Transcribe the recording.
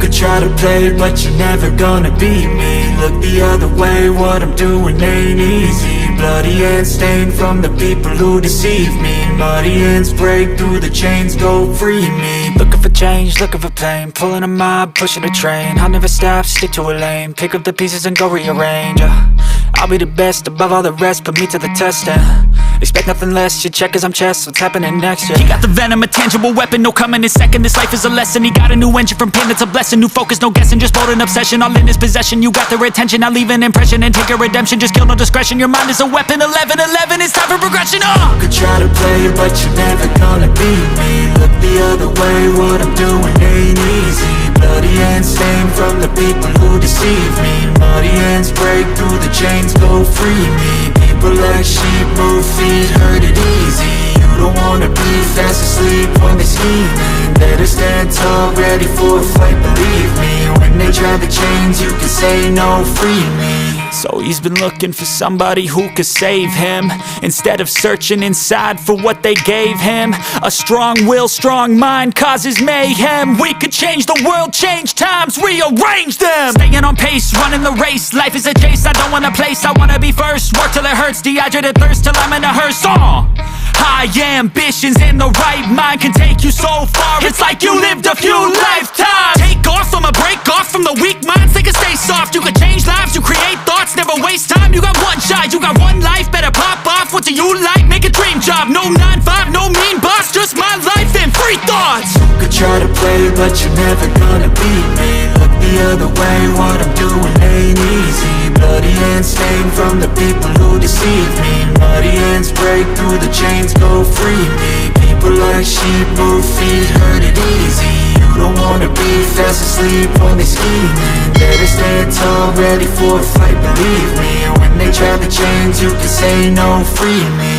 could try to play, but you're never gonna beat me. Look the other way, what I'm doing ain't easy. Bloody hands stained from the people who deceive me. Muddy hands break through the chains, go free me. Looking for change, looking for pain, pulling a mob, pushing a train. I'll never stop, stick to a lane, pick up the pieces and go rearrange. I'll be the best above all the rest, put me to the test and expect nothing less, your check as I'm chess, what's happening next, yeah. He got the venom, a tangible weapon, no coming in second. This life is a lesson, he got a new engine from pain, it's a blessing. New focus, no guessing, just bold and obsession, all in his possession. You got their attention, I'll leave an impression and take a redemption. Just kill, no discretion, your mind is a weapon. 11-11, it's time for progression, You could try to play, but you're never gonna beat me. Look the other way, what I'm doing ain't easy. Bloody hands stained from the people who deceive me. Muddy hands break through the chains, go free me. People like sheep move feet, hurt it easy. You don't wanna be fast asleep when they're scheming. Better stand tall, ready for a fight, believe me. When they try the chains, you can say no, free me. So he's been looking for somebody who could save him, instead of searching inside for what they gave him. A strong will, strong mind causes mayhem. We could change the world, change times, rearrange them. Staying on pace, running the race. Life is a chase, I don't want a place, I wanna be first. Work till it hurts, dehydrated thirst till I'm in a hearse. High ambitions and the right mind can take you so far. It's like you lived a few lifetimes. Take off, I'ma break off from the weak minds. They can stay soft, you can change lives, you create thoughts, never waste time. You got one shot, you got one life, better pop off. What do you like? Make a dream job. No 9-5, no mean boss, just my life and free thoughts. You could try to play, but you're never gonna beat me. Look the other way, what I'm doing ain't easy. Bloody hands stained from the people who deceive me. Muddy hands break through the chains, go free me. People like sheep move feet, hurt it easy. You don't wanna be fast asleep when they're scheming. Better stand tall, ready for a fight, believe me. When they try the chains, you can say no, free me.